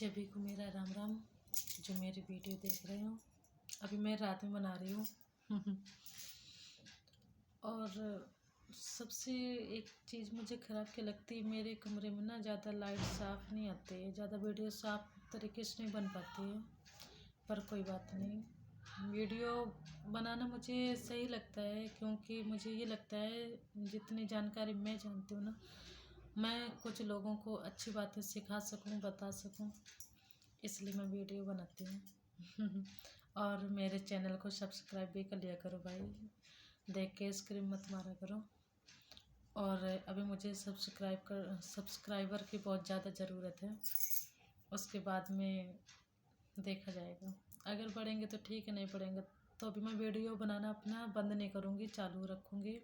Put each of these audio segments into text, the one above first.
सभी को मेरा राम राम। जो मेरी वीडियो देख रहे हो, अभी मैं रात में बना रही हूँ। और सबसे एक चीज़ मुझे ख़राब क्या लगती है, मेरे कमरे में ना ज़्यादा लाइट साफ़ नहीं आती है, ज़्यादा वीडियो साफ़ तरीके से नहीं बन पाती है। पर कोई बात नहीं, वीडियो बनाना मुझे सही लगता है, क्योंकि मुझे ये लगता है जितनी जानकारी मैं जानती हूँ ना, मैं कुछ लोगों को अच्छी बातें सिखा सकूं, बता सकूं, इसलिए मैं वीडियो बनाती हूँ। और मेरे चैनल को सब्सक्राइब भी कर लिया करो भाई, देख के स्क्रीन मत मारा करो। और अभी मुझे सब्सक्राइबर की बहुत ज़्यादा ज़रूरत है, उसके बाद में देखा जाएगा। अगर बढ़ेंगे तो ठीक है, नहीं बढ़ेंगे तो अभी मैं वीडियो बनाना अपना बंद नहीं करूँगी, चालू रखूँगी,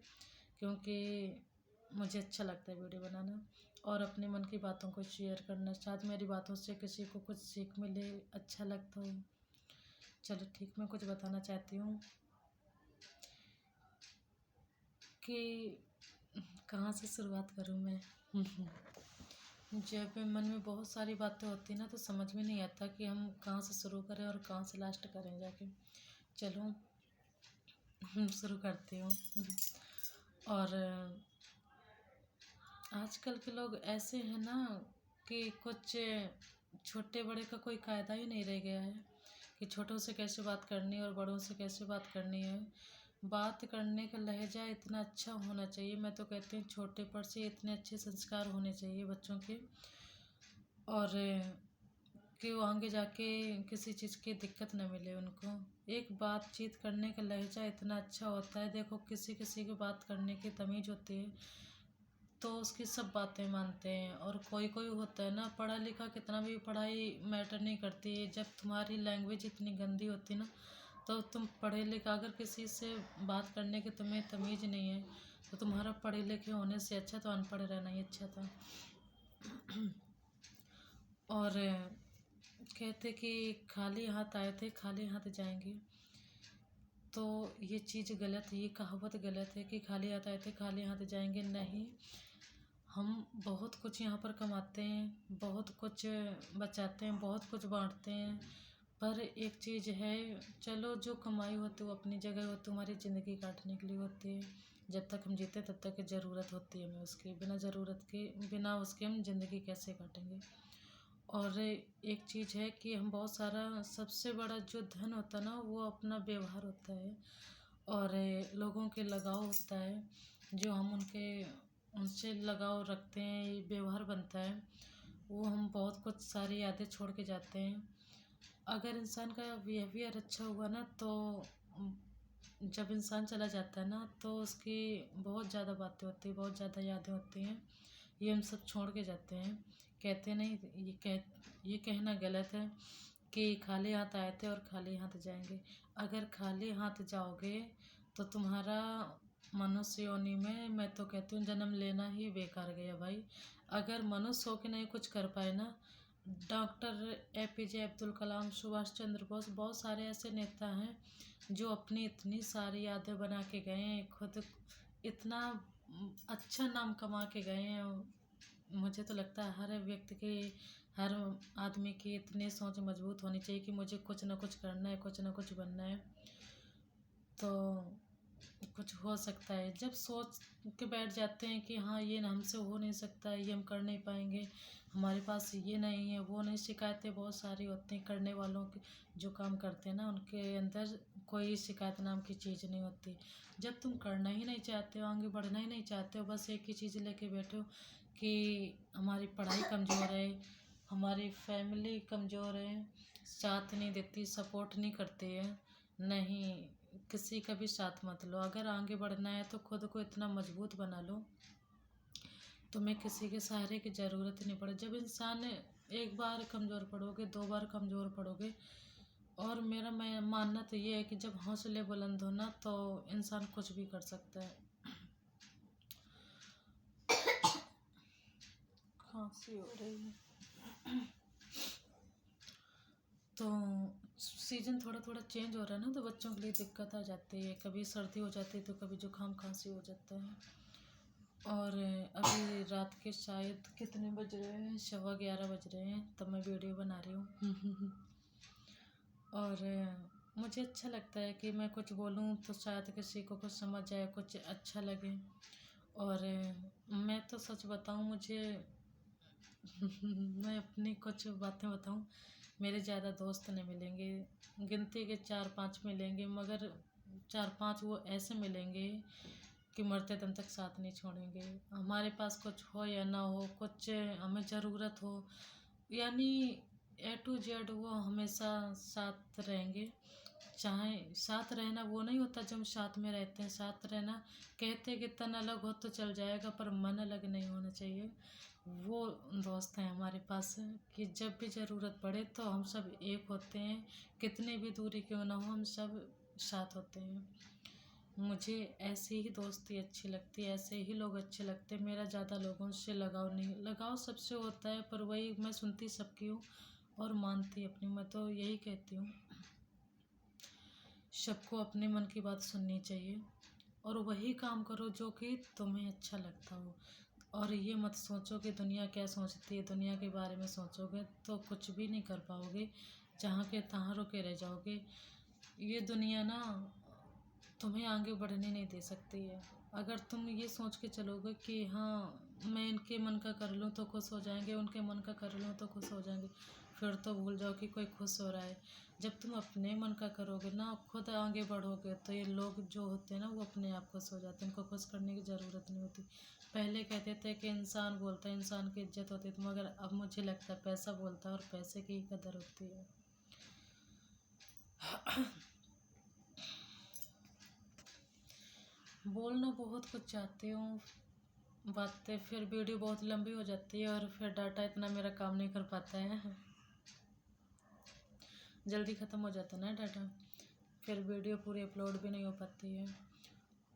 क्योंकि मुझे अच्छा लगता है वीडियो बनाना और अपने मन की बातों को शेयर करना। शायद मेरी बातों से किसी को कुछ सीख मिले, अच्छा लगता हो। चलो ठीक, मैं कुछ बताना चाहती हूँ कि कहाँ से शुरुआत करूँ मैं। जब मन में बहुत सारी बातें होती हैं ना, तो समझ में नहीं आता कि हम कहाँ से शुरू करें और कहाँ से लास्ट करें जाके। चलो शुरू करती हूँ। और आजकल के लोग ऐसे हैं ना कि कुछ छोटे बड़े का कोई कायदा ही नहीं रह गया है कि छोटों से कैसे बात करनी है और बड़ों से कैसे बात करनी है। बात करने का लहजा इतना अच्छा होना चाहिए, मैं तो कहती हूँ छोटे पर से इतने अच्छे संस्कार होने चाहिए बच्चों के, और कि वो आगे जाके किसी चीज़ की दिक्कत न मिले उनको। एक बातचीत करने का लहजा इतना अच्छा होता है, देखो किसी किसी की बात करने की तमीज़ होती है तो उसकी सब बातें मानते हैं। और कोई कोई होता है ना, पढ़ा लिखा कितना भी, पढ़ाई मैटर नहीं करती है, जब तुम्हारी लैंग्वेज इतनी गंदी होती है ना, तो तुम पढ़े लिखा अगर किसी से बात करने की तुम्हें तमीज़ नहीं है, तो तुम्हारा पढ़े लिखे होने से अच्छा तो अनपढ़ रहना ही अच्छा था। और कहते कि खाली हाथ आए थे खाली हाथ जाएंगे, तो ये चीज़ गलत है, ये कहावत गलत है कि खाली हाथ आए थे खाली हाथ जाएंगे। नहीं, हम बहुत कुछ यहाँ पर कमाते हैं, बहुत कुछ बचाते हैं, बहुत कुछ बांटते हैं, पर एक चीज़ है, चलो जो कमाई होती है वो अपनी जगह होती है, हमारी ज़िंदगी काटने के लिए होती है। जब तक हम जीते तब तक ज़रूरत होती है हमें उसकी, बिना ज़रूरत के, बिना उसके हम ज़िंदगी कैसे काटेंगे। और एक चीज़ है कि हम बहुत सारा, सबसे बड़ा जो धन होता है ना, वो अपना व्यवहार होता है और लोगों के लगाव होता है, जो हम उनसे लगाव रखते हैं, ये व्यवहार बनता है, वो हम बहुत कुछ सारी यादें छोड़ के जाते हैं। अगर इंसान का बिहेवियर अच्छा हुआ ना, तो जब इंसान चला जाता है ना, तो उसकी बहुत ज़्यादा बातें होती हैं, बहुत ज़्यादा यादें होती हैं, ये हम सब छोड़ के जाते हैं। कहते नहीं, ये कहना गलत है कि खाली हाथ आए थे और खाली हाथ जाएंगे। अगर खाली हाथ जाओगे तो तुम्हारा मनुष्य योनि में, मैं तो कहती हूँ जन्म लेना ही बेकार गया भाई। अगर मनुष्य होके नहीं कुछ कर पाए ना, डॉक्टर APJ अब्दुल कलाम, सुभाष चंद्र बोस, बहुत सारे ऐसे नेता हैं जो अपनी इतनी सारी यादें बना के गए हैं, खुद इतना अच्छा नाम कमा के गए हैं। मुझे तो लगता है हर व्यक्ति की, हर आदमी की इतनी सोच मजबूत होनी चाहिए कि मुझे कुछ ना कुछ करना है, कुछ ना कुछ बनना है, तो कुछ हो सकता है। जब सोच के बैठ जाते हैं कि हाँ ये हमसे हो नहीं सकता, ये हम कर नहीं पाएंगे, हमारे पास ये नहीं है, वो नहीं, शिकायतें बहुत सारी होती हैं करने वालों की, जो काम करते हैं ना उनके अंदर कोई शिकायत नाम की चीज़ नहीं होती। जब तुम करना ही नहीं चाहते हो, आगे बढ़ना ही नहीं चाहते हो, बस एक ही चीज़ लेके बैठो कि हमारी पढ़ाई कमज़ोर है, हमारी फैमिली कमज़ोर है, साथ नहीं देती, सपोर्ट नहीं करती है, नहीं, किसी का भी साथ मत लो। अगर आगे बढ़ना है तो खुद को इतना मजबूत बना लो, तुम्हें किसी के सहारे की ज़रूरत नहीं पड़े। जब इंसान एक बार कमज़ोर पड़ोगे, 2 बार कमज़ोर पड़ोगे, और मेरा मैं मानना तो ये है कि जब हौसले बुलंद हो ना, तो इंसान कुछ भी कर सकता है। खांसी हो रही है, तो सीज़न थोड़ा थोड़ा चेंज हो रहा है ना, तो बच्चों के लिए दिक्कत आ जाती है, कभी सर्दी हो जाती है तो कभी जुकाम खांसी हो जाता है। और अभी रात के शायद कितने बज रहे हैं, 11:15 बज रहे हैं, तब मैं मैं वीडियो बना रही हूँ। और मुझे अच्छा लगता है कि मैं कुछ बोलूँ तो शायद किसी को कुछ समझ आए, कुछ अच्छा लगे। और मैं तो सच बताऊँ, मुझे मैं अपनी कुछ बातें बताऊँ, मेरे ज़्यादा दोस्त नहीं मिलेंगे, गिनती के 4-5 मिलेंगे, मगर 4-5 वो ऐसे मिलेंगे कि मरते दम तक साथ नहीं छोड़ेंगे। हमारे पास कुछ हो या ना हो, कुछ हमें ज़रूरत हो, यानी ए टू जेड वो हमेशा साथ रहेंगे। चाहे साथ रहना वो नहीं होता जब हम साथ में रहते हैं, साथ रहना कहते कि तन अलग हो तो चल जाएगा, पर मन अलग नहीं होना चाहिए। वो दोस्त हैं हमारे पास कि जब भी ज़रूरत पड़े तो हम सब एक होते हैं, कितने भी दूरी क्यों ना हो, हम सब साथ होते हैं। मुझे ऐसी ही दोस्ती अच्छी लगती है, ऐसे ही लोग अच्छे लगते हैं। मेरा ज़्यादा लोगों से लगाव नहीं, लगाव सबसे होता है, पर वही मैं सुनती सबकी हूँ और मानती अपनी। मैं तो यही कहती हूँ, सबको अपने मन की बात सुननी चाहिए और वही काम करो जो कि तुम्हें अच्छा लगता हो। और ये मत सोचो कि दुनिया क्या सोचती है, दुनिया के बारे में सोचोगे तो कुछ भी नहीं कर पाओगे, जहाँ के तहाँ रुके रह जाओगे। ये दुनिया ना तुम्हें आगे बढ़ने नहीं दे सकती है। अगर तुम ये सोच के चलोगे कि हाँ मैं इनके मन का कर लूँ तो खुश हो जाएंगे, उनके मन का कर लूँ तो खुश हो जाएंगे, फिर तो भूल जाओ कि कोई खुश हो रहा है। जब तुम अपने मन का करोगे ना, खुद आगे बढ़ोगे, तो ये लोग जो होते हैं ना वो अपने आप खुश हो जाते हैं, उनको खुश करने की ज़रूरत नहीं होती। पहले कहते थे कि इंसान बोलता है, इंसान की इज्जत होती थी, मगर अब मुझे लगता है पैसा बोलता है और पैसे की ही कदर होती है। बोलना बहुत कुछ चाहती हूँ, बातें फिर वीडियो बहुत लंबी हो जाती है और फिर डाटा इतना मेरा काम नहीं कर पाता है, जल्दी ख़त्म हो जाता है ना डाटा, फिर वीडियो पूरी अपलोड भी नहीं हो पाती है।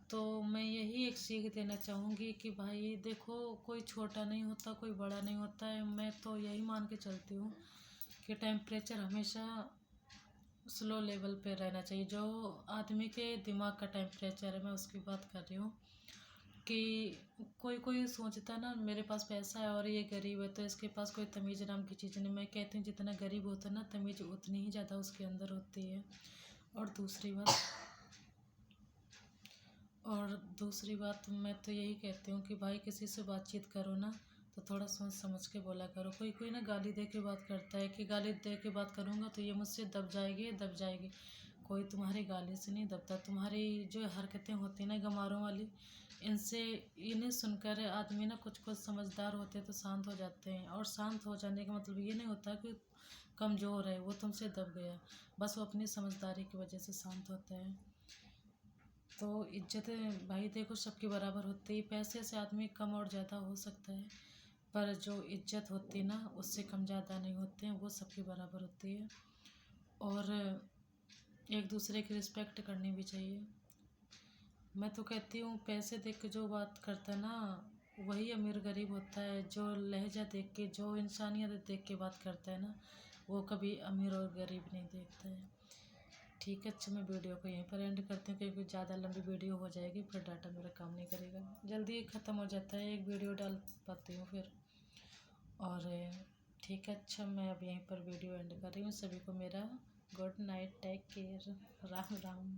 तो मैं यही एक सीख देना चाहूँगी कि भाई देखो, कोई छोटा नहीं होता, कोई बड़ा नहीं होता है। मैं तो यही मान के चलती हूँ कि टेम्परेचर हमेशा स्लो लेवल पे रहना चाहिए। जो आदमी के दिमाग का टेम्परेचर है, मैं उसकी बात कर रही हूँ। कि कोई कोई सोचता ना मेरे पास पैसा है और ये गरीब है तो इसके पास कोई तमीज़ नाम की चीज़ नहीं। मैं कहती हूँ जितना गरीब होता है ना, तमीज़ उतनी ही ज़्यादा उसके अंदर होती है। और दूसरी बात मैं तो यही कहती हूँ कि भाई किसी से बातचीत करो ना तो थोड़ा सोच समझ के बोला करो। कोई कोई ना गाली दे के बात करता है कि गाली दे के बात करूँगा तो ये मुझसे दब जाएगी दब जाएगी। कोई तुम्हारी गाली से नहीं दबता। तुम्हारी जो हरकतें होती हैं ना गंवारों वाली, इनसे इन्हें सुनकर आदमी ना कुछ कुछ समझदार होते हैं तो शांत हो जाते हैं। और शांत हो जाने का मतलब ये नहीं होता कि कमज़ोर है, वो तुमसे दब गया, बस वो अपनी समझदारी की वजह से शांत होता है। तो इज्जत भाई देखो सबकी बराबर होती है। पैसे से आदमी कम और ज़्यादा हो सकता है, पर जो इज्जत होती है ना उससे कम ज़्यादा नहीं होते हैं, वो सबकी बराबर होती है। और एक दूसरे की रिस्पेक्ट करनी भी चाहिए। मैं तो कहती हूँ पैसे देख के जो बात करता है ना वही अमीर गरीब होता है। जो लहजा देख के, जो इंसानियत देख के बात करता है ना, वो कभी अमीर और गरीब नहीं देखता है। ठीक है, अच्छा मैं वीडियो को यहीं पर एंड करती हूँ क्योंकि ज़्यादा लंबी वीडियो हो जाएगी, फिर डाटा मेरा काम नहीं करेगा, जल्दी ख़त्म हो जाता है, एक वीडियो डाल पाती हूँ फिर। और ठीक है, अच्छा मैं अब यहीं पर वीडियो एंड कर रही हूँ। सभी को मेरा good night, take care, Ram Ram.